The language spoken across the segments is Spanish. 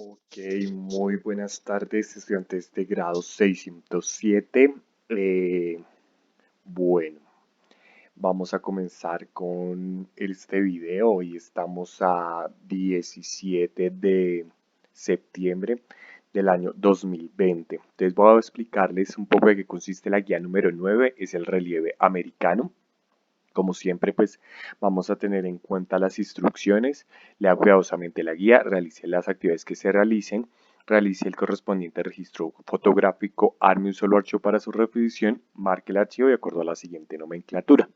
Ok, muy buenas tardes, estudiantes de grado 607. Eh, bueno, vamos a comenzar con este video. Hoy estamos a 17 de septiembre del año 2020. Entonces voy a explicarles un poco de qué consiste la guía número 9. Es el relieve americano. Como siempre, pues vamos a tener en cuenta las instrucciones, lea cuidadosamente la guía, realice las actividades que se realicen, realice el correspondiente registro fotográfico, arme un solo archivo para su revisión, marque el archivo de acuerdo a la siguiente nomenclatura.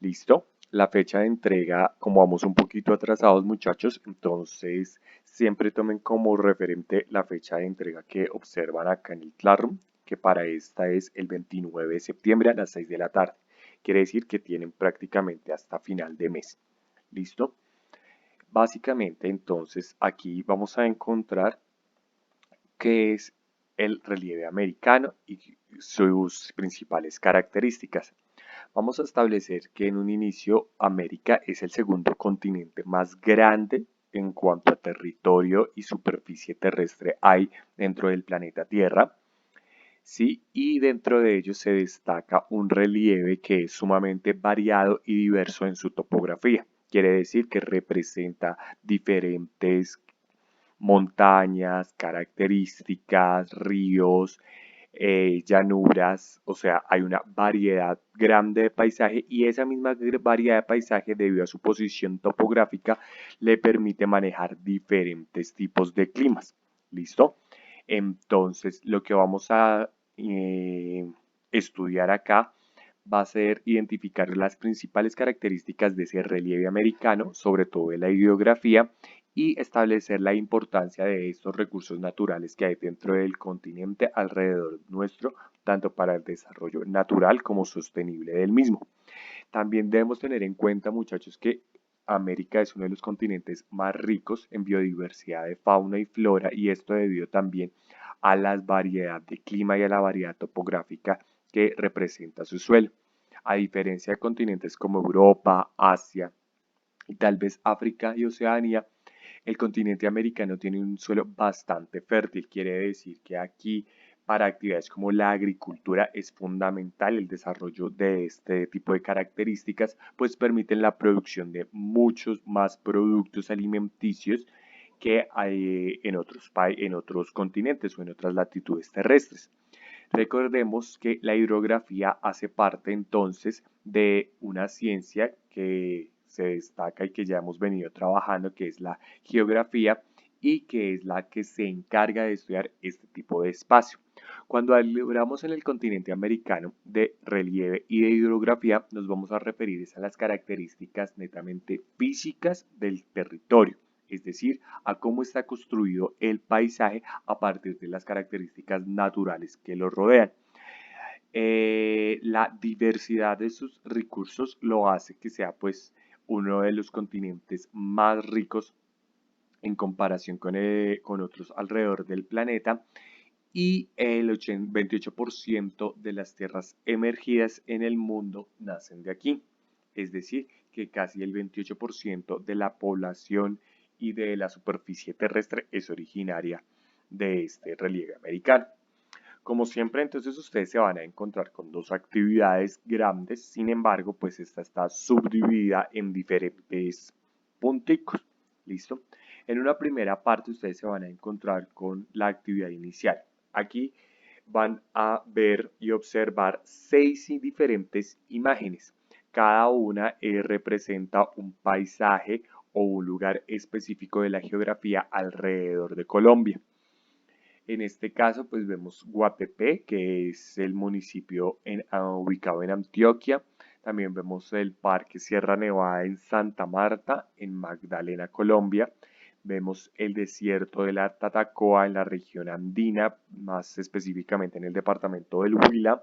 ¿Listo? La fecha de entrega, como vamos un poquito atrasados muchachos, entonces siempre tomen como referente la fecha de entrega que observan acá en el Classroom, que para esta es el 29 de septiembre a las 6 de la tarde. Quiere decir que tienen prácticamente hasta final de mes. ¿Listo? Básicamente entonces aquí vamos a encontrar qué es el relieve americano y sus principales características. Vamos a establecer que en un inicio América es el segundo continente más grande en cuanto a territorio y superficie terrestre hay dentro del planeta Tierra. Sí, y dentro de ello se destaca un relieve que es sumamente variado y diverso en su topografía. Quiere decir que representa diferentes montañas, características, ríos, llanuras, o sea, hay una variedad grande de paisaje y esa misma variedad de paisaje, debido a su posición topográfica, le permite manejar diferentes tipos de climas. ¿Listo? Entonces, lo que vamos a estudiar acá va a ser identificar las principales características de ese relieve americano, sobre todo de la hidrografía, y establecer la importancia de estos recursos naturales que hay dentro del continente alrededor nuestro, tanto para el desarrollo natural como sostenible del mismo. También debemos tener en cuenta, muchachos, que América es uno de los continentes más ricos en biodiversidad de fauna y flora, y esto debido también a la variedad de clima y a la variedad topográfica que representa su suelo. A diferencia de continentes como Europa, Asia y tal vez África y Oceanía, el continente americano tiene un suelo bastante fértil, quiere decir que aquí para actividades como la agricultura es fundamental el desarrollo de este tipo de características, pues permiten la producción de muchos más productos alimenticios que hay en otros continentes o en otras latitudes terrestres. Recordemos que la hidrografía hace parte entonces de una ciencia que se destaca y que ya hemos venido trabajando, que es la geografía y que es la que se encarga de estudiar este tipo de espacio. Cuando hablamos en el continente americano de relieve y de hidrografía, nos vamos a referir a las características netamente físicas del territorio, es decir, a cómo está construido el paisaje a partir de las características naturales que lo rodean. La diversidad de sus recursos lo hace que sea pues uno de los continentes más ricos en comparación con otros alrededor del planeta, y el 28% de las tierras emergidas en el mundo nacen de aquí. Es decir, que casi el 28% de la población y de la superficie terrestre es originaria de este relieve americano. Como siempre, entonces ustedes se van a encontrar con dos actividades grandes, sin embargo, pues esta está subdividida en diferentes punticos. ¿Listo? En una primera parte ustedes se van a encontrar con la actividad inicial. Aquí van a ver y observar 6 diferentes imágenes. Cada una representa un paisaje o un lugar específico de la geografía alrededor de Colombia. En este caso, pues vemos Guatepé, que es el municipio ubicado en Antioquia. También vemos el Parque Sierra Nevada en Santa Marta, en Magdalena, Colombia. Vemos el desierto de la Tatacoa en la región andina, más específicamente en el departamento del Huila.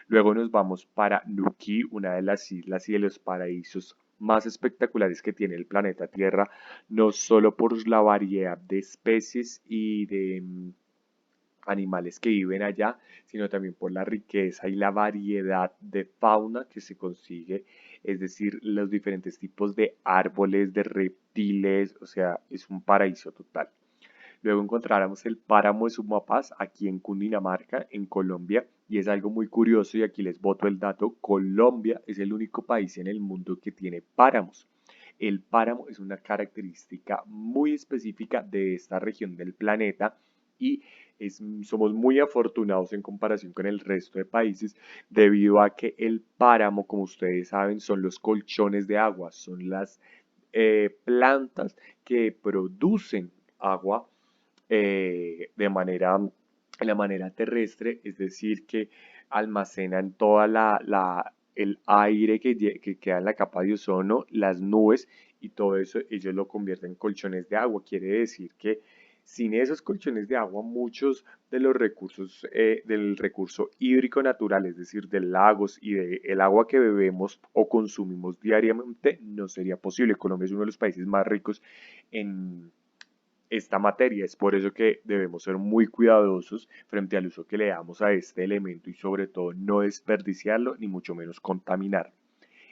Luego nos vamos para Nuquí, una de las islas y de los paraísos más espectaculares que tiene el planeta Tierra, no solo por la variedad de especies y de animales que viven allá, sino también por la riqueza y la variedad de fauna que se consigue, es decir, los diferentes tipos de árboles, de reptiles, o sea, es un paraíso total. Luego encontráramos el páramo de Sumapaz aquí en Cundinamarca, en Colombia, y es algo muy curioso y aquí les boto el dato, Colombia es el único país en el mundo que tiene páramos. El páramo es una característica muy específica de esta región del planeta y somos muy afortunados en comparación con el resto de países debido a que el páramo, como ustedes saben, son los colchones de agua, son las plantas que producen agua de la manera terrestre, es decir, que almacenan toda el aire que queda en la capa de ozono, las nubes y todo eso, ellos lo convierten en colchones de agua. Quiere decir que sin esos colchones de agua, muchos de los recursos del recurso hídrico natural, es decir, de lagos y del agua que bebemos o consumimos diariamente, no sería posible. Colombia es uno de los países más ricos en esta materia. Es por eso que debemos ser muy cuidadosos frente al uso que le damos a este elemento y sobre todo no desperdiciarlo ni mucho menos contaminarlo.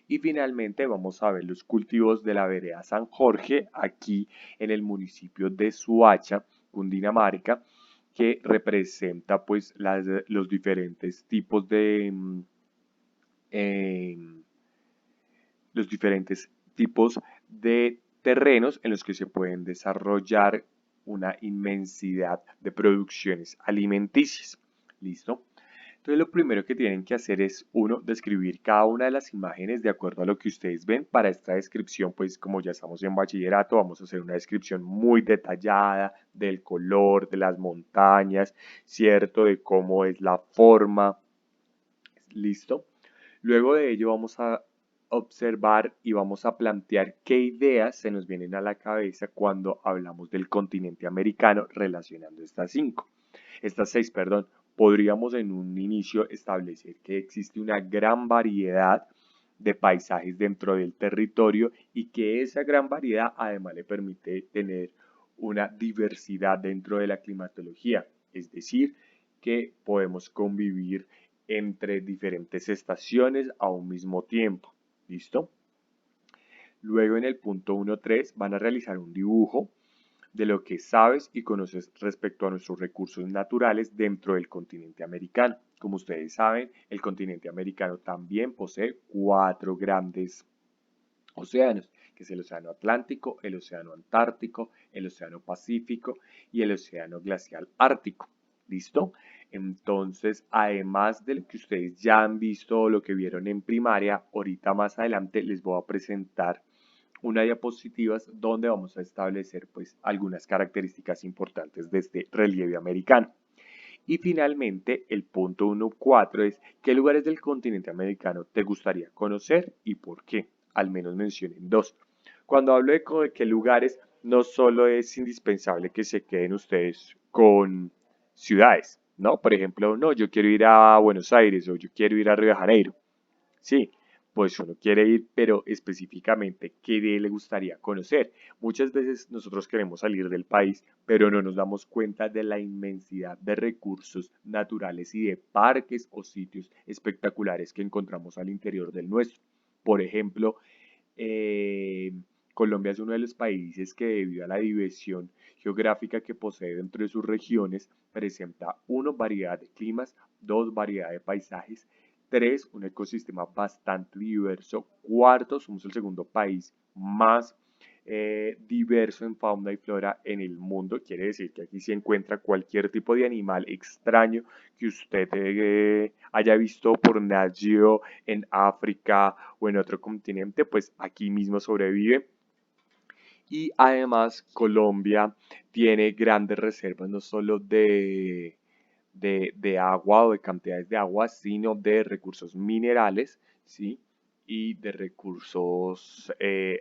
Y finalmente vamos a ver los cultivos de la vereda San Jorge aquí en el municipio de Suacha, Cundinamarca, que representa pues los diferentes tipos eh, los diferentes tipos de terrenos en los que se pueden desarrollar una inmensidad de producciones alimenticias. ¿Listo? Entonces lo primero que tienen que hacer es, uno, describir cada una de las imágenes de acuerdo a lo que ustedes ven. Para esta descripción, pues como ya estamos en bachillerato, vamos a hacer una descripción muy detallada del color, de las montañas, ¿cierto? De cómo es la forma. ¿Listo? Luego de ello vamos a observar y vamos a plantear qué ideas se nos vienen a la cabeza cuando hablamos del continente americano relacionando estas seis, perdón. Podríamos en un inicio establecer que existe una gran variedad de paisajes dentro del territorio y que esa gran variedad además le permite tener una diversidad dentro de la climatología, es decir, que podemos convivir entre diferentes estaciones a un mismo tiempo. ¿Listo? Luego en el punto 1.3 van a realizar un dibujo de lo que sabes y conoces respecto a nuestros recursos naturales dentro del continente americano. Como ustedes saben, el continente americano también posee cuatro grandes océanos, que es el océano Atlántico, el océano Antártico, el océano Pacífico y el océano glacial Ártico. ¿Listo? Entonces, además de lo que ustedes ya han visto o lo que vieron en primaria, ahorita más adelante les voy a presentar una diapositiva donde vamos a establecer pues algunas características importantes de este relieve americano. Y finalmente, el punto 1.4 es ¿qué lugares del continente americano te gustaría conocer y por qué? Al menos mencionen dos. Cuando hablo de qué lugares, no solo es indispensable que se queden ustedes con ciudades, ¿no? Por ejemplo, no, yo quiero ir a Buenos Aires o yo quiero ir a Río de Janeiro. Sí, pues uno quiere ir, pero específicamente, ¿qué le gustaría conocer? Muchas veces nosotros queremos salir del país, pero no nos damos cuenta de la inmensidad de recursos naturales y de parques o sitios espectaculares que encontramos al interior del nuestro. Por ejemplo, eh, Colombia es uno de los países que debido a la diversión geográfica que posee dentro de sus regiones, presenta uno, variedad de climas, dos, variedad de paisajes, tres, un ecosistema bastante diverso, cuarto, somos el segundo país más diverso en fauna y flora en el mundo. Quiere decir que aquí se encuentra cualquier tipo de animal extraño que usted haya visto por Nat Geo en África o en otro continente, pues aquí mismo sobrevive. Y además Colombia tiene grandes reservas no solo de agua o de cantidades de agua, sino de recursos minerales, ¿sí? Y de recursos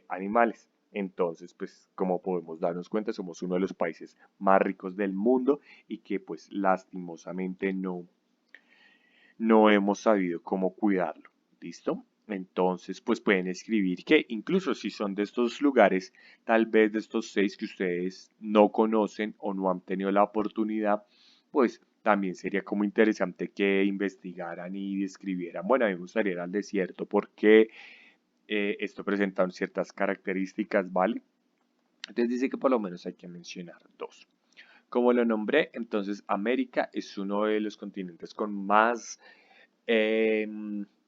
animales. Entonces, pues como podemos darnos cuenta, somos uno de los países más ricos del mundo y que pues lastimosamente no hemos sabido cómo cuidarlo. ¿Listo? Entonces, pues pueden escribir que incluso si son de estos lugares, tal vez de estos seis que ustedes no conocen o no han tenido la oportunidad, pues también sería como interesante que investigaran y describieran, bueno, a mí me gustaría ir al desierto porque esto presenta ciertas características, ¿vale? Entonces dice que por lo menos hay que mencionar dos. Como lo nombré, entonces América es uno de los continentes con más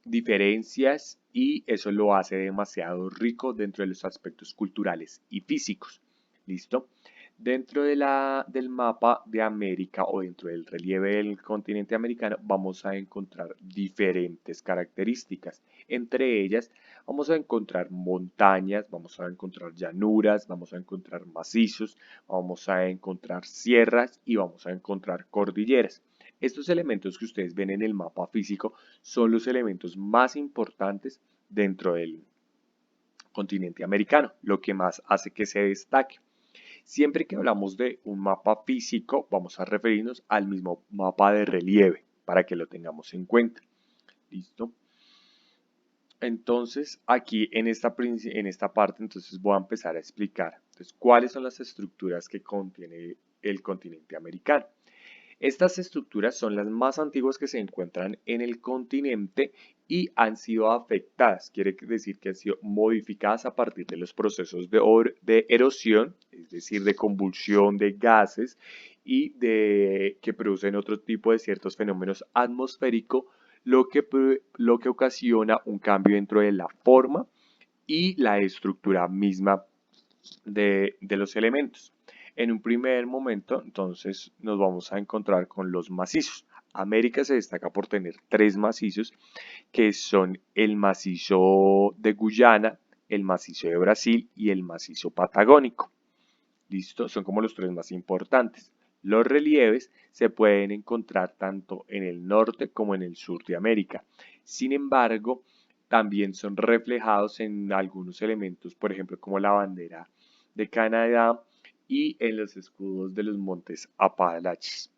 diferencias y eso lo hace demasiado rico dentro de los aspectos culturales y físicos. ¿Listo? Dentro del mapa de América o dentro del relieve del continente americano vamos a encontrar diferentes características. Entre ellas vamos a encontrar montañas, vamos a encontrar llanuras, vamos a encontrar macizos, vamos a encontrar sierras y vamos a encontrar cordilleras. Estos elementos que ustedes ven en el mapa físico son los elementos más importantes dentro del continente americano, lo que más hace que se destaque. Siempre que hablamos de un mapa físico, vamos a referirnos al mismo mapa de relieve para que lo tengamos en cuenta. ¿Listo? Entonces, aquí en esta parte, entonces voy a empezar a explicar entonces, cuáles son las estructuras que contiene el continente americano. Estas estructuras son las más antiguas que se encuentran en el continente y han sido afectadas, quiere decir que han sido modificadas a partir de los procesos de erosión, es decir, de convulsión de gases y que producen otro tipo de ciertos fenómenos atmosféricos, lo que ocasiona un cambio dentro de la forma y la estructura misma de los elementos. En un primer momento, entonces, nos vamos a encontrar con los macizos. América se destaca por tener tres macizos, que son el macizo de Guyana, el macizo de Brasil y el macizo patagónico. ¿Listo? Son como los tres más importantes. Los relieves se pueden encontrar tanto en el norte como en el sur de América. Sin embargo, también son reflejados en algunos elementos, por ejemplo, como la bandera de Canadá y en los escudos de los montes Apalaches.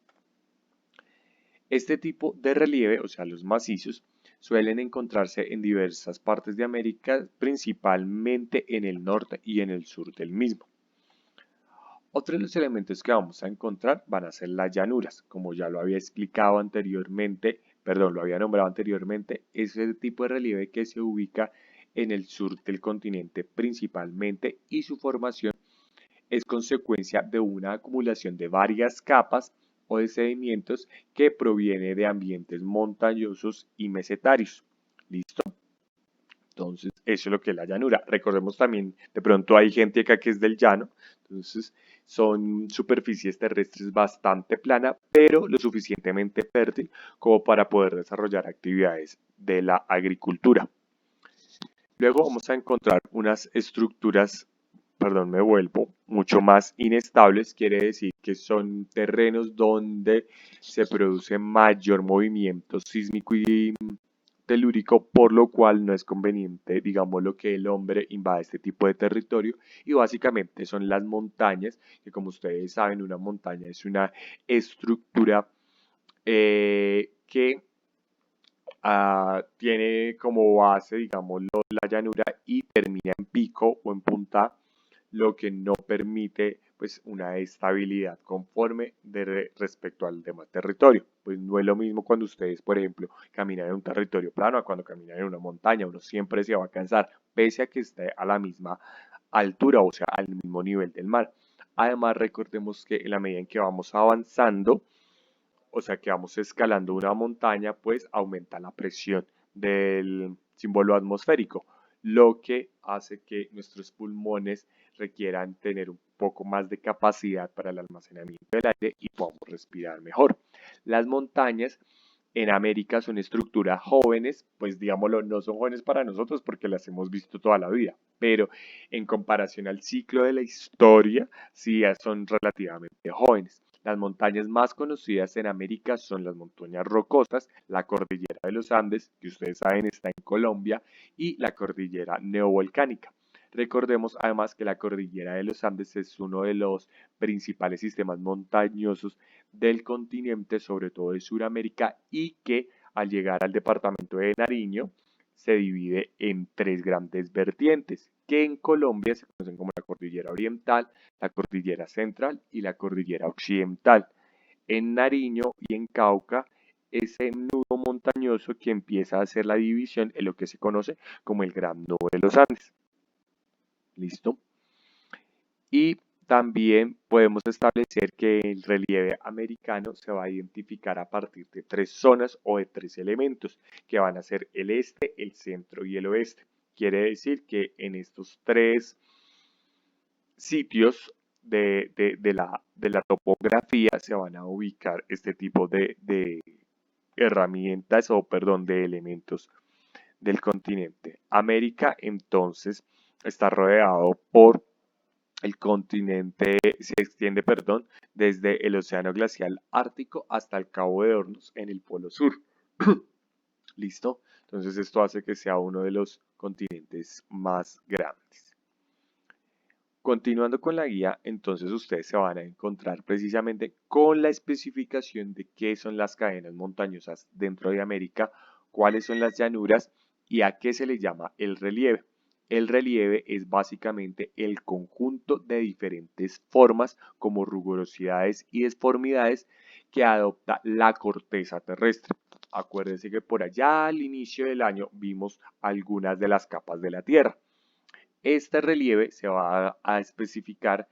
Este tipo de relieve, o sea, los macizos, suelen encontrarse en diversas partes de América, principalmente en el norte y en el sur del mismo. Otro de los elementos que vamos a encontrar van a ser las llanuras, como ya lo había explicado anteriormente, perdón, lo había nombrado anteriormente, es el tipo de relieve que se ubica en el sur del continente principalmente y su formación es consecuencia de una acumulación de varias capas o de sedimentos que proviene de ambientes montañosos y mesetarios. ¿Listo? Entonces, eso es lo que es la llanura. Recordemos también, de pronto hay gente acá que es del llano, entonces son superficies terrestres bastante planas, pero lo suficientemente fértil como para poder desarrollar actividades de la agricultura. Luego vamos a encontrar unas estructuras, perdón, me vuelvo, mucho más inestables, quiere decir que son terrenos donde se produce mayor movimiento sísmico y telúrico, por lo cual no es conveniente, digamos, lo que el hombre invada este tipo de territorio y básicamente son las montañas, que como ustedes saben, una montaña es una estructura que tiene como base, digamos, la llanura y termina en pico o en punta, lo que no permite pues una estabilidad conforme respecto al demás territorio. Pues no es lo mismo cuando ustedes, por ejemplo, caminan en un territorio plano a cuando caminan en una montaña, uno siempre se va a cansar, pese a que esté a la misma altura, o sea, al mismo nivel del mar. Además, recordemos que en la medida en que vamos avanzando, o sea que vamos escalando una montaña, pues aumenta la presión del símbolo atmosférico, lo que hace que nuestros pulmones requieran tener un poco más de capacidad para el almacenamiento del aire y podamos respirar mejor. Las montañas en América son estructuras jóvenes, pues digámoslo, no son jóvenes para nosotros porque las hemos visto toda la vida, pero en comparación al ciclo de la historia, sí son relativamente jóvenes. Las montañas más conocidas en América son las montañas rocosas, la cordillera de los Andes, que ustedes saben está en Colombia, y la cordillera neovolcánica. Recordemos además que la cordillera de los Andes es uno de los principales sistemas montañosos del continente, sobre todo de Sudamérica, y que al llegar al departamento de Nariño se divide en tres grandes vertientes, que en Colombia se conocen como la cordillera oriental, la cordillera central y la cordillera occidental. En Nariño y en Cauca, ese nudo montañoso que empieza a hacer la división es lo que se conoce como el Gran Nudo de los Andes. ¿Listo? Y también podemos establecer que el relieve americano se va a identificar a partir de tres zonas o de tres elementos, que van a ser el este, el centro y el oeste. Quiere decir que en estos tres sitios de la topografía se van a ubicar este tipo de herramientas o, perdón, de elementos del continente. América entonces está rodeado por el continente, se extiende, perdón, desde el océano glacial ártico hasta el Cabo de Hornos en el polo sur. ¿Listo? Entonces esto hace que sea uno de los continentes más grandes. Continuando con la guía, entonces ustedes se van a encontrar precisamente con la especificación de qué son las cadenas montañosas dentro de América, cuáles son las llanuras y a qué se le llama el relieve. El relieve es básicamente el conjunto de diferentes formas como rugosidades y deformidades que adopta la corteza terrestre. Acuérdense que por allá al inicio del año vimos algunas de las capas de la Tierra. Este relieve se va a especificar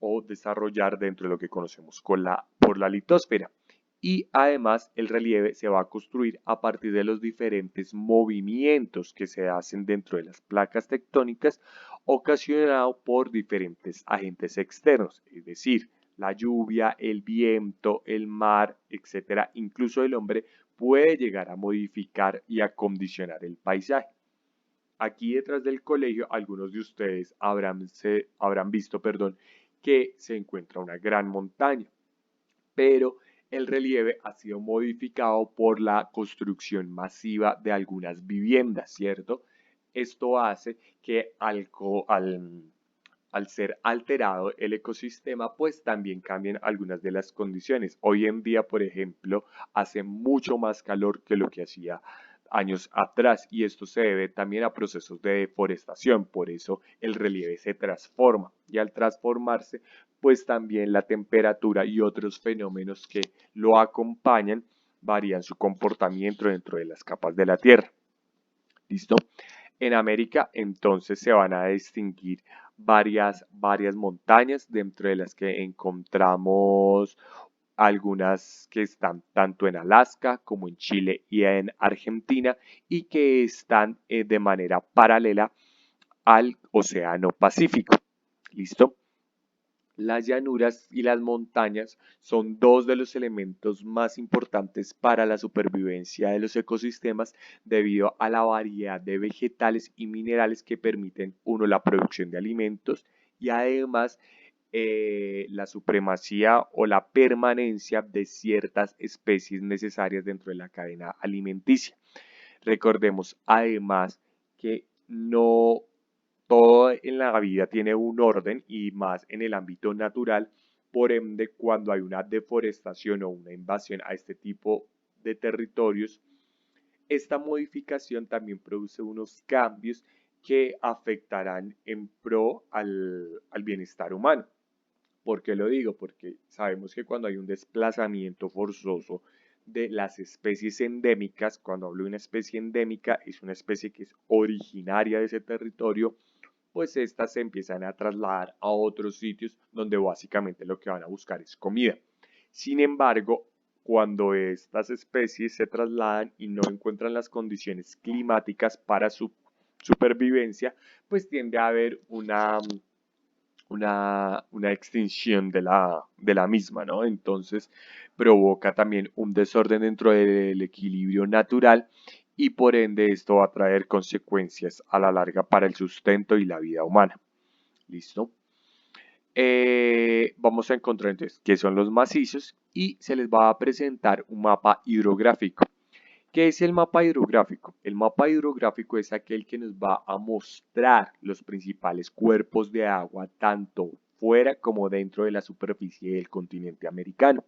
o desarrollar dentro de lo que conocemos por la litosfera. Y además el relieve se va a construir a partir de los diferentes movimientos que se hacen dentro de las placas tectónicas ocasionado por diferentes agentes externos, es decir, la lluvia, el viento, el mar, etcétera, incluso el hombre puede llegar a modificar y a condicionar el paisaje. Aquí detrás del colegio, algunos de ustedes habrán visto, perdón, que se encuentra una gran montaña, pero el relieve ha sido modificado por la construcción masiva de algunas viviendas, ¿cierto? Esto hace que al ser alterado el ecosistema, pues también cambian algunas de las condiciones. Hoy en día, por ejemplo, hace mucho más calor que lo que hacía años atrás y esto se debe también a procesos de deforestación, por eso el relieve se transforma y al transformarse pues también la temperatura y otros fenómenos que lo acompañan varían su comportamiento dentro de las capas de la Tierra. ¿Listo? En América entonces se van a distinguir varias montañas dentro de las que encontramos algunas que están tanto en Alaska como en Chile y en Argentina y que están de manera paralela al Océano Pacífico. ¿Listo? Las llanuras y las montañas son dos de los elementos más importantes para la supervivencia de los ecosistemas debido a la variedad de vegetales y minerales que permiten, uno, la producción de alimentos y además la supremacía o la permanencia de ciertas especies necesarias dentro de la cadena alimenticia. Recordemos además que no todo en la vida tiene un orden y más en el ámbito natural, por ende cuando hay una deforestación o una invasión a este tipo de territorios, esta modificación también produce unos cambios que afectarán en pro al bienestar humano. ¿Por qué lo digo? Porque sabemos que cuando hay un desplazamiento forzoso de las especies endémicas, cuando hablo de una especie endémica, es una especie que es originaria de ese territorio, pues estas se empiezan a trasladar a otros sitios donde básicamente lo que van a buscar es comida. Sin embargo, cuando estas especies se trasladan y no encuentran las condiciones climáticas para su supervivencia, pues tiende a haber una extinción de la misma, ¿no? Entonces provoca también un desorden dentro del equilibrio natural y por ende esto va a traer consecuencias a la larga para el sustento y la vida humana. ¿Listo? Vamos a encontrar entonces qué son los macizos y se les va a presentar un mapa hidrográfico. ¿Qué es el mapa hidrográfico? El mapa hidrográfico es aquel que nos va a mostrar los principales cuerpos de agua tanto fuera como dentro de la superficie del continente americano.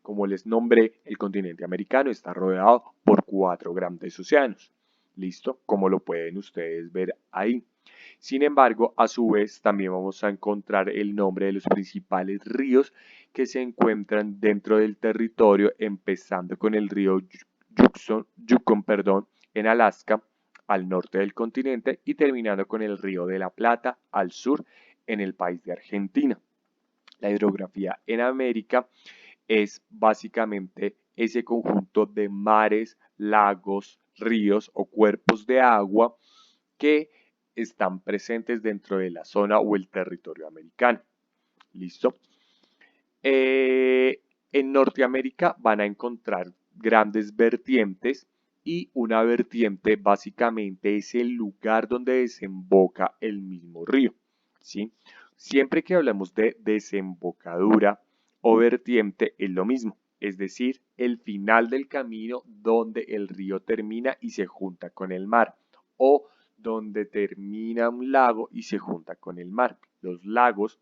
Como les nombré, el continente americano está rodeado por 4 grandes océanos. ¿Listo? Como lo pueden ustedes ver ahí. Sin embargo, a su vez, también vamos a encontrar el nombre de los principales ríos que se encuentran dentro del territorio, empezando con el río Yukon, en Alaska, al norte del continente, y terminando con el río de la Plata, al sur, en el país de Argentina. La hidrografía en América es básicamente ese conjunto de mares, lagos, ríos o cuerpos de agua que están presentes dentro de la zona o el territorio americano. ¿Listo? En Norteamérica van a encontrar grandes vertientes y una vertiente básicamente es el lugar donde desemboca el mismo río, ¿sí? Siempre que hablamos de desembocadura o vertiente es lo mismo, es decir, el final del camino donde el río termina y se junta con el mar o donde termina un lago y se junta con el mar. Los lagos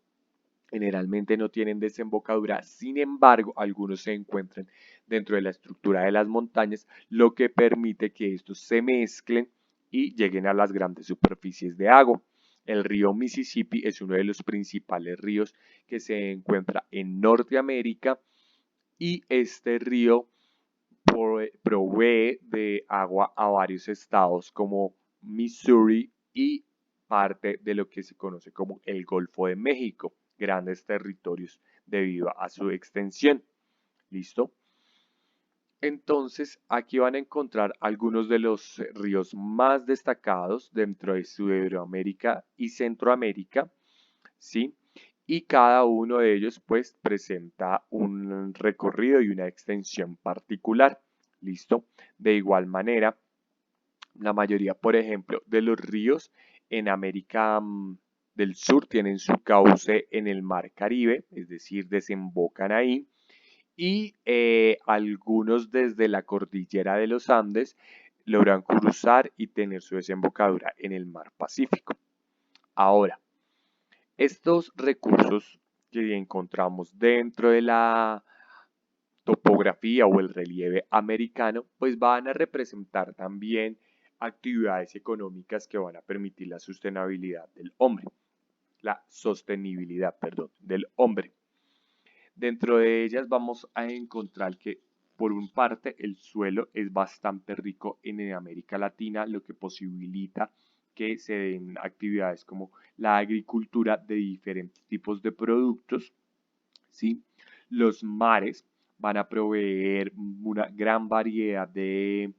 generalmente no tienen desembocadura, sin embargo, algunos se encuentran dentro de la estructura de las montañas, lo que permite que estos se mezclen y lleguen a las grandes superficies de agua. El río Mississippi es uno de los principales ríos que se encuentra en Norteamérica y este río provee de agua a varios estados como Missouri y parte de lo que se conoce como el Golfo de México, grandes territorios debido a su extensión. ¿Listo? Entonces, aquí van a encontrar algunos de los ríos más destacados dentro de Sudamérica y Centroamérica, ¿sí? Y cada uno de ellos pues presenta un recorrido y una extensión particular. ¿Listo? De igual manera, la mayoría, por ejemplo, de los ríos en América del Sur tienen su cauce en el Mar Caribe, es decir, desembocan ahí, y algunos desde la cordillera de los Andes logran cruzar y tener su desembocadura en el Mar Pacífico. Ahora, estos recursos que encontramos dentro de la topografía o el relieve americano, pues van a representar también actividades económicas que van a permitir la sostenibilidad del hombre, la sostenibilidad, perdón, del hombre. Dentro de ellas vamos a encontrar que por un parte el suelo es bastante rico en América Latina, lo que posibilita que se den actividades como la agricultura de diferentes tipos de productos, ¿sí? Los mares van a proveer una gran variedad de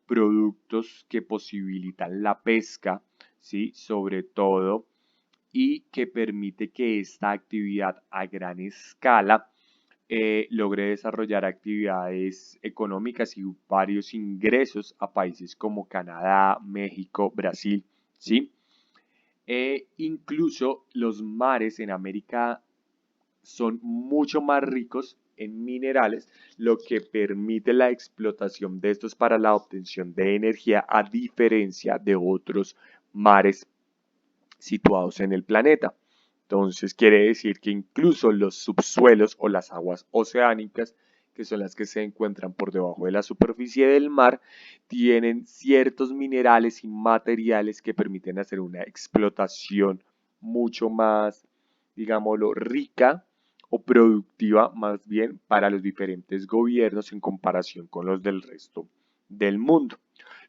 productos que posibilitan la pesca, ¿sí? Sobre todo, y que permite que esta actividad a gran escala logre desarrollar actividades económicas y varios ingresos a países como Canadá, México, Brasil, ¿sí? Incluso los mares en América son mucho más ricos en minerales, lo que permite la explotación de estos para la obtención de energía a diferencia de otros mares situados en el planeta. Entonces quiere decir que incluso los subsuelos o las aguas oceánicas, que son las que se encuentran por debajo de la superficie del mar, tienen ciertos minerales y materiales que permiten hacer una explotación mucho más, digámoslo, rica o productiva más bien para los diferentes gobiernos en comparación con los del resto del mundo.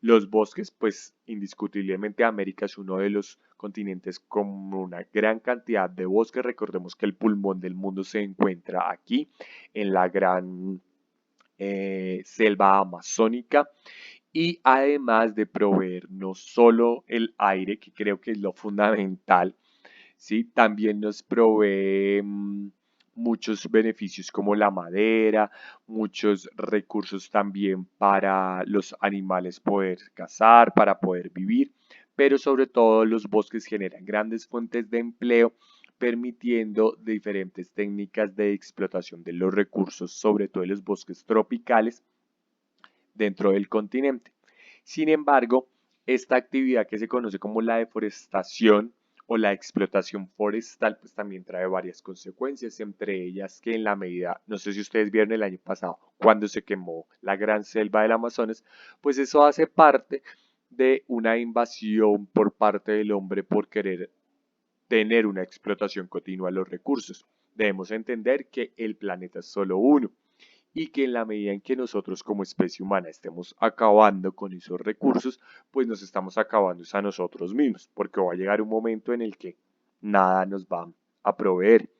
Los bosques, pues indiscutiblemente América es uno de los continentes con una gran cantidad de bosques. Recordemos que el pulmón del mundo se encuentra aquí, en la gran selva amazónica, y además de proveer no solo el aire, que creo que es lo fundamental, ¿sí? También nos provee muchos beneficios como la madera, muchos recursos también para los animales poder cazar, para poder vivir, pero sobre todo los bosques generan grandes fuentes de empleo, permitiendo diferentes técnicas de explotación de los recursos, sobre todo en los bosques tropicales dentro del continente. Sin embargo, esta actividad que se conoce como la deforestación o la explotación forestal, pues también trae varias consecuencias, entre ellas que en la medida, no sé si ustedes vieron el año pasado, cuando se quemó la gran selva del Amazonas, pues eso hace parte de una invasión por parte del hombre por querer tener una explotación continua de los recursos. Debemos entender que el planeta es solo uno y que en la medida en que nosotros como especie humana estemos acabando con esos recursos, pues nos estamos acabando a nosotros mismos, porque va a llegar un momento en el que nada nos va a proveer.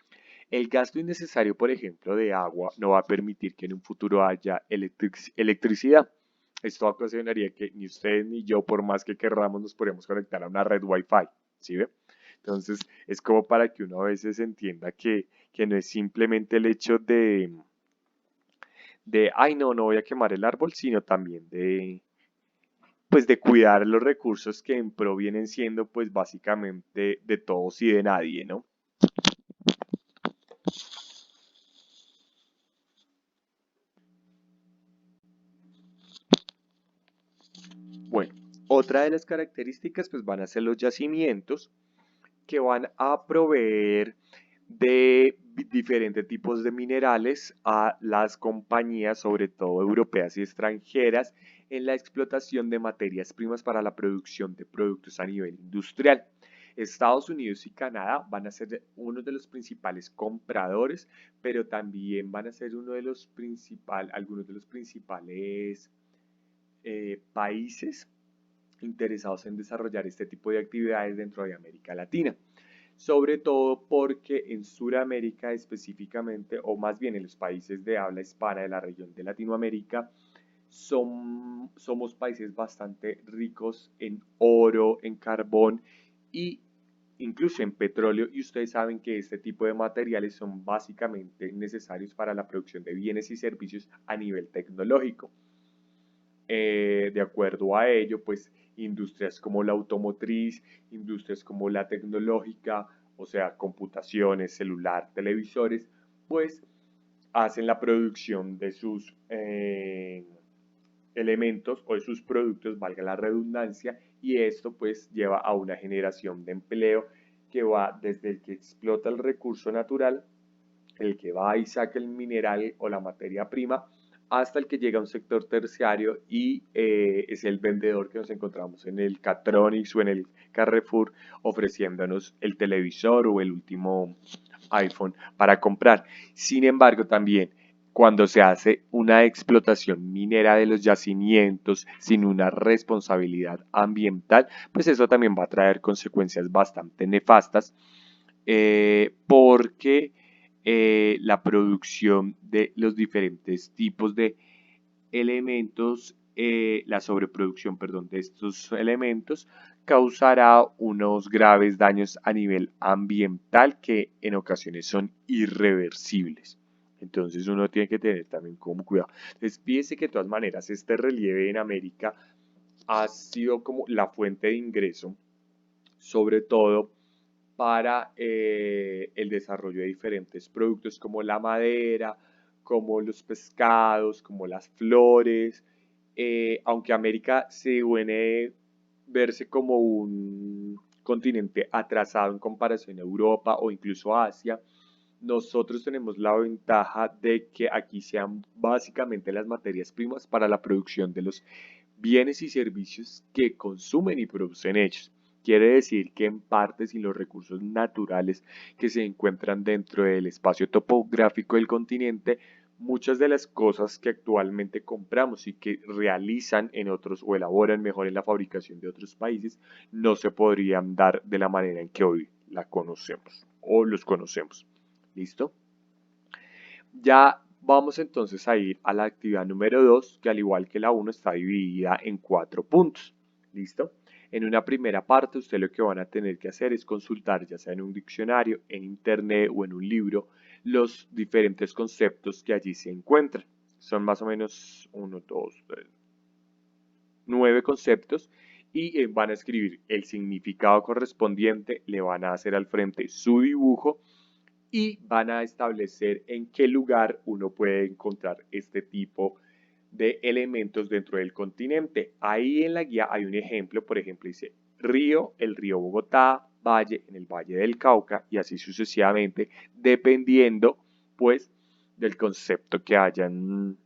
El gasto innecesario, por ejemplo, de agua no va a permitir que en un futuro haya electricidad. Esto ocasionaría que ni ustedes ni yo, por más que querramos, nos podríamos conectar a una red Wi-Fi, ¿sí ve? Entonces, es como para que uno a veces entienda que no es simplemente el hecho ay, no, no voy a quemar el árbol, sino también pues de cuidar los recursos que en pro vienen siendo, pues básicamente de todos y de nadie, ¿no? Bueno, otra de las características, pues van a ser los yacimientos que van a proveer de diferentes tipos de minerales a las compañías, sobre todo europeas y extranjeras, en la explotación de materias primas para la producción de productos a nivel industrial. Estados Unidos y Canadá van a ser uno de los principales compradores, pero también van a ser algunos de los principales países interesados en desarrollar este tipo de actividades dentro de América Latina, sobre todo porque en Sudamérica específicamente, o más bien en los países de habla hispana de la región de Latinoamérica, somos países bastante ricos en oro, en carbón y incluso en petróleo, y ustedes saben que este tipo de materiales son básicamente necesarios para la producción de bienes y servicios a nivel tecnológico. De acuerdo a ello, pues industrias como la automotriz, industrias como la tecnológica, o sea, computaciones, celular, televisores, pues hacen la producción de sus elementos o de sus productos, valga la redundancia, y esto pues lleva a una generación de empleo que va desde el que explota el recurso natural, el que va y saca el mineral o la materia prima, hasta el que llega a un sector terciario y es el vendedor que nos encontramos en el Catronics o en el Carrefour ofreciéndonos el televisor o el último iPhone para comprar. Sin embargo, también cuando se hace una explotación minera de los yacimientos sin una responsabilidad ambiental, pues eso también va a traer consecuencias bastante nefastas porque la producción de los diferentes tipos de elementos, la sobreproducción, perdón, de estos elementos causará unos graves daños a nivel ambiental que en ocasiones son irreversibles. Entonces uno tiene que tener también como cuidado. Entonces fíjese que de todas maneras este relieve en América ha sido como la fuente de ingreso, sobre todo para el desarrollo de diferentes productos como la madera, como los pescados, como las flores. Aunque América se suele verse como un continente atrasado en comparación a Europa o incluso a Asia, nosotros tenemos la ventaja de que aquí sean básicamente las materias primas para la producción de los bienes y servicios que consumen y producen ellos. Quiere decir que en parte sin los recursos naturales que se encuentran dentro del espacio topográfico del continente, muchas de las cosas que actualmente compramos y que realizan en otros o elaboran mejor en la fabricación de otros países, no se podrían dar de la manera en que hoy la conocemos o los conocemos. ¿Listo? Ya vamos entonces a ir a la actividad número 2, que al igual que la 1 está dividida en 4 puntos. ¿Listo? En una primera parte, usted lo que van a tener que hacer es consultar, ya sea en un diccionario, en internet o en un libro, los diferentes conceptos que allí se encuentran. Son más o menos 1, 2, 3, 9 conceptos y van a escribir el significado correspondiente, le van a hacer al frente su dibujo y van a establecer en qué lugar uno puede encontrar este tipo de elementos dentro del continente. Ahí en la guía hay un ejemplo, por ejemplo, dice río, el río Bogotá, valle, en el Valle del Cauca y así sucesivamente, dependiendo pues del concepto que hayan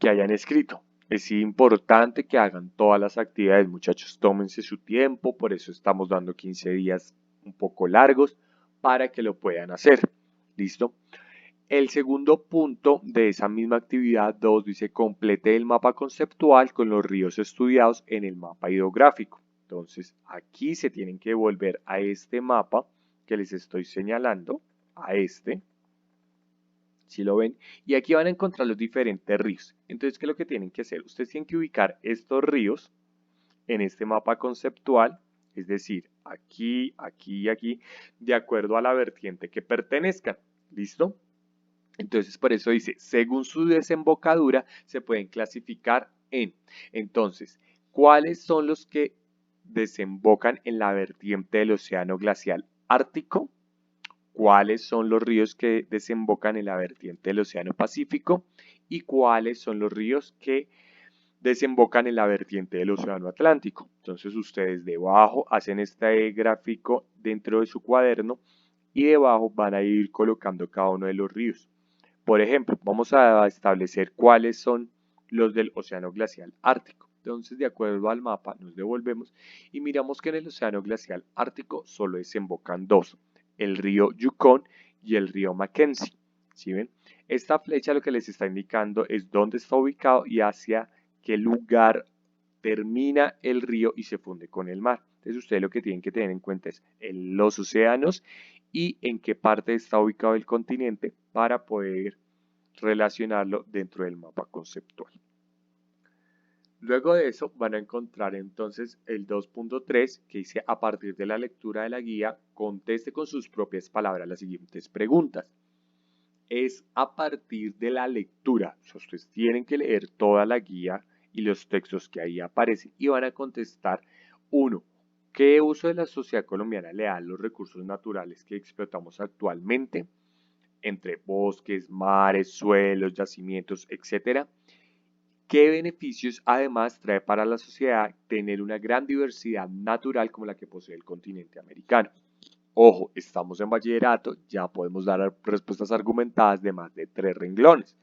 escrito. Es importante que hagan todas las actividades, muchachos, tómense su tiempo, por eso estamos dando 15 días un poco largos para que lo puedan hacer. ¿Listo? El segundo punto de esa misma actividad 2 dice complete el mapa conceptual con los ríos estudiados en el mapa hidrográfico. Entonces aquí se tienen que volver a este mapa que les estoy señalando. a este. Si lo ven, y aquí van a encontrar los diferentes ríos. Entonces, ¿qué es lo que tienen que hacer? Ustedes tienen que ubicar estos ríos en este mapa conceptual, es decir, aquí, aquí y aquí, de acuerdo a la vertiente que pertenezcan. ¿Listo? Entonces, por eso dice, según su desembocadura, se pueden clasificar en. Entonces, ¿cuáles son los que desembocan en la vertiente del océano glacial ártico? ¿Cuáles son los ríos que desembocan en la vertiente del océano Pacífico? ¿Y cuáles son los ríos que desembocan en la vertiente del océano Atlántico? Entonces ustedes debajo hacen este gráfico dentro de su cuaderno y debajo van a ir colocando cada uno de los ríos. Por ejemplo, vamos a establecer cuáles son los del océano glacial ártico. Entonces, de acuerdo al mapa, nos devolvemos y miramos que en el océano glacial ártico solo desembocan dos, el río Yukon y el río Mackenzie. ¿Sí ven? Esta flecha lo que les está indicando es dónde está ubicado y hacia qué lugar termina el río y se funde con el mar. Entonces, ustedes lo que tienen que tener en cuenta es los océanos y en qué parte está ubicado el continente para poder relacionarlo dentro del mapa conceptual. Luego de eso van a encontrar entonces el 2.3 que dice a partir de la lectura de la guía conteste con sus propias palabras las siguientes preguntas. Es a partir de la lectura, o sea, ustedes tienen que leer toda la guía y los textos que ahí aparecen y van a contestar 1. ¿Qué uso de la sociedad colombiana le da a los recursos naturales que explotamos actualmente? Entre bosques, mares, suelos, yacimientos, etcétera. ¿Qué beneficios además trae para la sociedad tener una gran diversidad natural como la que posee el continente americano? Ojo, estamos en bachillerato, ya podemos dar respuestas argumentadas de más de 3 renglones.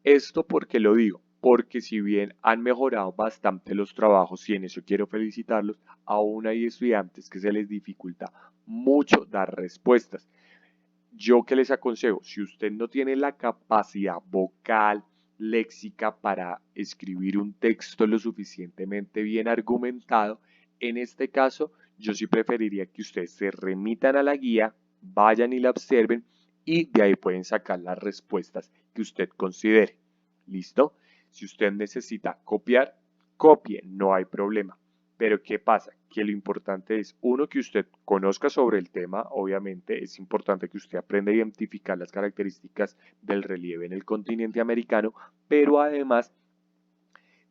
¿Esto por qué lo digo? Porque si bien han mejorado bastante los trabajos y en eso quiero felicitarlos, aún hay estudiantes que se les dificulta mucho dar respuestas. Yo que les aconsejo, si usted no tiene la capacidad vocal, léxica para escribir un texto lo suficientemente bien argumentado, en este caso yo sí preferiría que ustedes se remitan a la guía, vayan y la observen y de ahí pueden sacar las respuestas que usted considere. ¿Listo? Si usted necesita copiar, copie, no hay problema. Pero ¿qué pasa? Que lo importante es, uno, que usted conozca sobre el tema, obviamente es importante que usted aprenda a identificar las características del relieve en el continente americano, pero además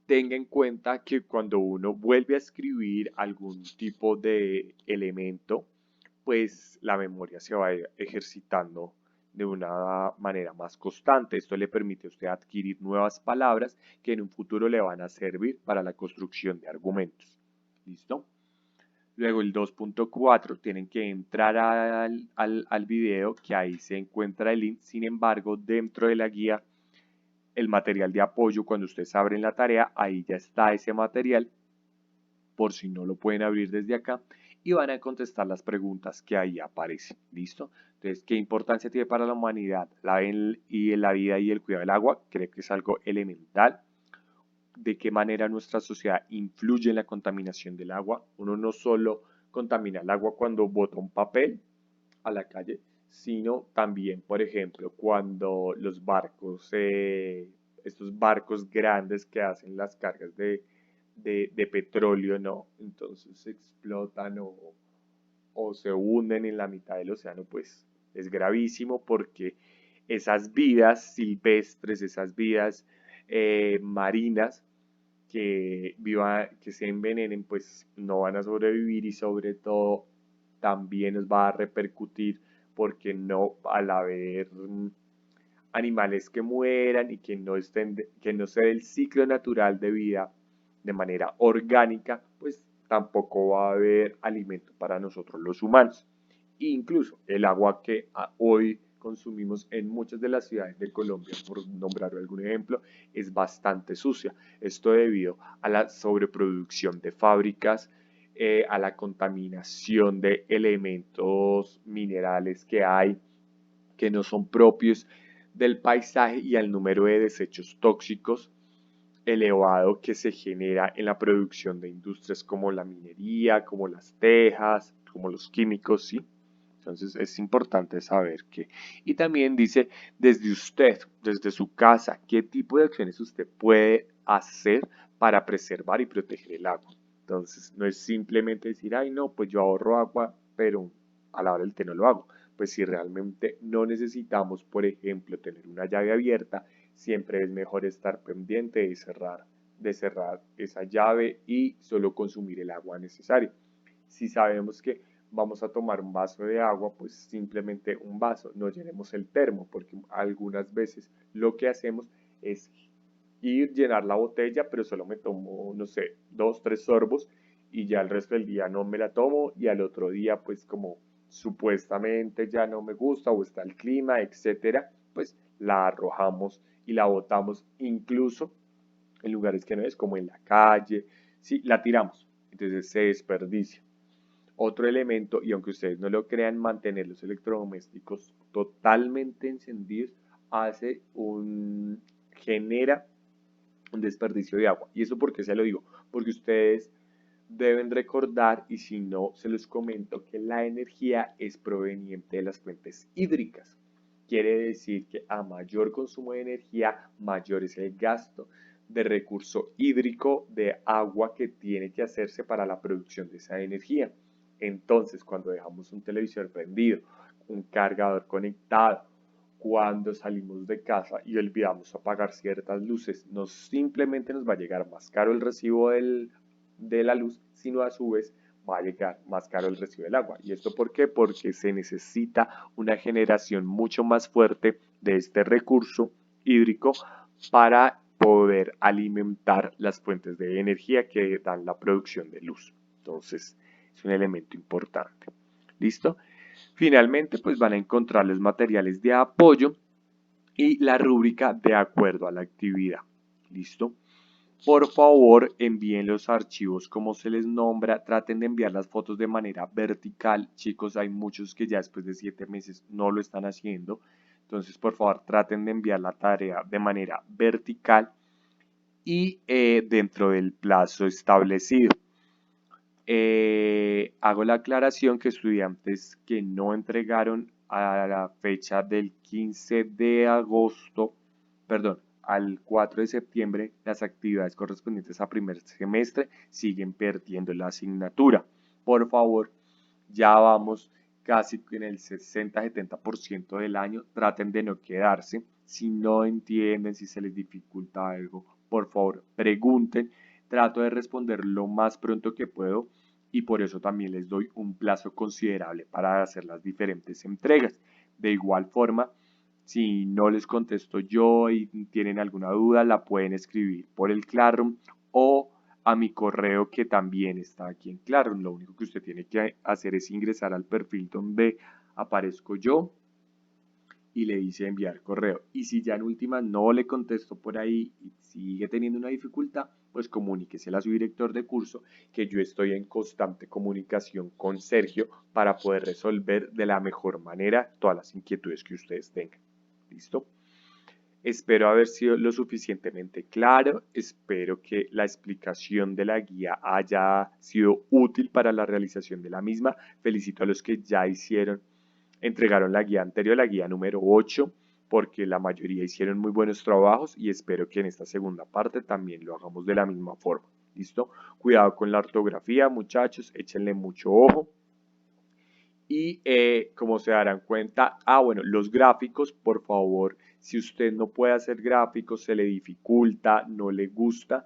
tenga en cuenta que cuando uno vuelve a escribir algún tipo de elemento, pues la memoria se va ejercitando de una manera más constante. Esto le permite a usted adquirir nuevas palabras que en un futuro le van a servir para la construcción de argumentos. ¿Listo? Luego el 2.4 tienen que entrar al video que ahí se encuentra el link. Sin embargo, dentro de la guía, el material de apoyo, cuando ustedes abren la tarea, ahí ya está ese material, por si no lo pueden abrir desde acá, y van a contestar las preguntas que ahí aparecen. ¿Listo? Entonces, ¿qué importancia tiene para la humanidad la vida y el cuidado del agua? Creo que es algo elemental. De qué manera nuestra sociedad influye en la contaminación del agua. Uno no solo contamina el agua cuando bota un papel a la calle, sino también, por ejemplo, cuando los barcos, estos barcos grandes que hacen las cargas de petróleo, ¿no? Entonces explotan o se hunden en la mitad del océano, pues es gravísimo porque esas vidas silvestres, esas vidas marinas que se envenenen, pues no van a sobrevivir y sobre todo también nos va a repercutir porque no al haber animales que mueran y que no se dé el ciclo natural de vida de manera orgánica, pues tampoco va a haber alimento para nosotros los humanos. E incluso el agua que hoy consumimos en muchas de las ciudades de Colombia, por nombrar algún ejemplo, es bastante sucia. Esto debido a la sobreproducción de fábricas, a la contaminación de elementos minerales que hay que no son propios del paisaje y al número de desechos tóxicos elevado que se genera en la producción de industrias como la minería, como las tejas, como los químicos, ¿sí? Entonces es importante saber que, y también dice desde usted, desde su casa, qué tipo de acciones usted puede hacer para preservar y proteger el agua. Entonces no es simplemente decir, ay no, pues yo ahorro agua, pero a la hora del té no lo hago. Pues si realmente no necesitamos, por ejemplo, tener una llave abierta, siempre es mejor estar pendiente de cerrar esa llave y solo consumir el agua necesaria. Si sabemos que vamos a tomar un vaso de agua, pues simplemente un vaso, no llenemos el termo, porque algunas veces lo que hacemos es ir, llenar la botella, pero solo me tomo, no sé, dos, tres sorbos y ya el resto del día no me la tomo y al otro día pues como supuestamente ya no me gusta o está el clima, etcétera, pues la arrojamos y la botamos incluso en lugares que no es, como en la calle, sí, la tiramos, entonces se desperdicia. Otro elemento, y aunque ustedes no lo crean, mantener los electrodomésticos totalmente encendidos genera un desperdicio de agua. ¿Y eso por qué se lo digo? Porque ustedes deben recordar, y si no, se los comento, que la energía es proveniente de las fuentes hídricas. Quiere decir que a mayor consumo de energía, mayor es el gasto de recurso hídrico de agua que tiene que hacerse para la producción de esa energía. Entonces, cuando dejamos un televisor prendido, un cargador conectado, cuando salimos de casa y olvidamos apagar ciertas luces, no simplemente nos va a llegar más caro el recibo de la luz, sino a su vez va a llegar más caro el recibo del agua. ¿Y esto por qué? Porque se necesita una generación mucho más fuerte de este recurso hídrico para poder alimentar las fuentes de energía que dan la producción de luz. Entonces, es un elemento importante. ¿Listo? Finalmente, pues van a encontrar los materiales de apoyo y la rúbrica de acuerdo a la actividad. ¿Listo? Por favor, envíen los archivos como se les nombra. Traten de enviar las fotos de manera vertical. Chicos, hay muchos que ya después de 7 meses no lo están haciendo. Entonces, por favor, traten de enviar la tarea de manera vertical y dentro del plazo establecido. Hago la aclaración que estudiantes que no entregaron a la fecha del 15 de agosto, perdón, al 4 de septiembre, las actividades correspondientes a primer semestre siguen perdiendo la asignatura. Por favor, ya vamos casi en el 60-70% del año. Traten de no quedarse. Si no entienden, si se les dificulta algo, por favor, pregunten. Trato de responder lo más pronto que puedo y por eso también les doy un plazo considerable para hacer las diferentes entregas. De igual forma, si no les contesto yo y tienen alguna duda, la pueden escribir por el Classroom o a mi correo que también está aquí en Classroom. Lo único que usted tiene que hacer es ingresar al perfil donde aparezco yo y le dice enviar correo. Y si ya en última no le contesto por ahí y sigue teniendo una dificultad, pues comuníquese a su director de curso que yo estoy en constante comunicación con Sergio para poder resolver de la mejor manera todas las inquietudes que ustedes tengan. ¿Listo? Espero haber sido lo suficientemente claro, espero que la explicación de la guía haya sido útil para la realización de la misma. Felicito a los que ya entregaron la guía anterior, la guía número 8, porque la mayoría hicieron muy buenos trabajos y espero que en esta segunda parte también lo hagamos de la misma forma. ¿Listo? Cuidado con la ortografía, muchachos, échenle mucho ojo. Y como se darán cuenta, bueno, los gráficos, por favor, si usted no puede hacer gráficos, se le dificulta, no le gusta,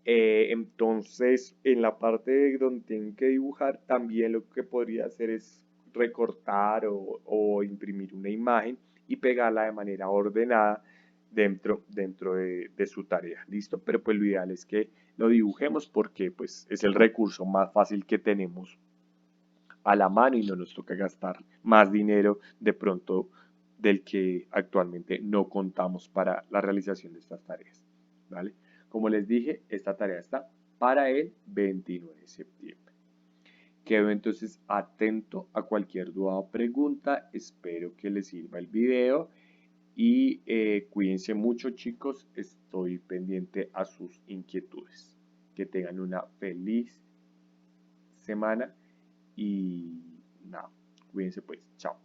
entonces en la parte donde tienen que dibujar, también lo que podría hacer es recortar o imprimir una imagen y pegarla de manera ordenada dentro de su tarea, ¿listo? Pero pues lo ideal es que lo dibujemos porque pues es el recurso más fácil que tenemos a la mano y no nos toca gastar más dinero de pronto del que actualmente no contamos para la realización de estas tareas. ¿Vale? Como les dije, esta tarea está para el 29 de septiembre. Quedo entonces atento a cualquier duda o pregunta. Espero que les sirva el video y cuídense mucho, chicos. Estoy pendiente a sus inquietudes. Que tengan una feliz semana y nada, Cuídense pues, chao.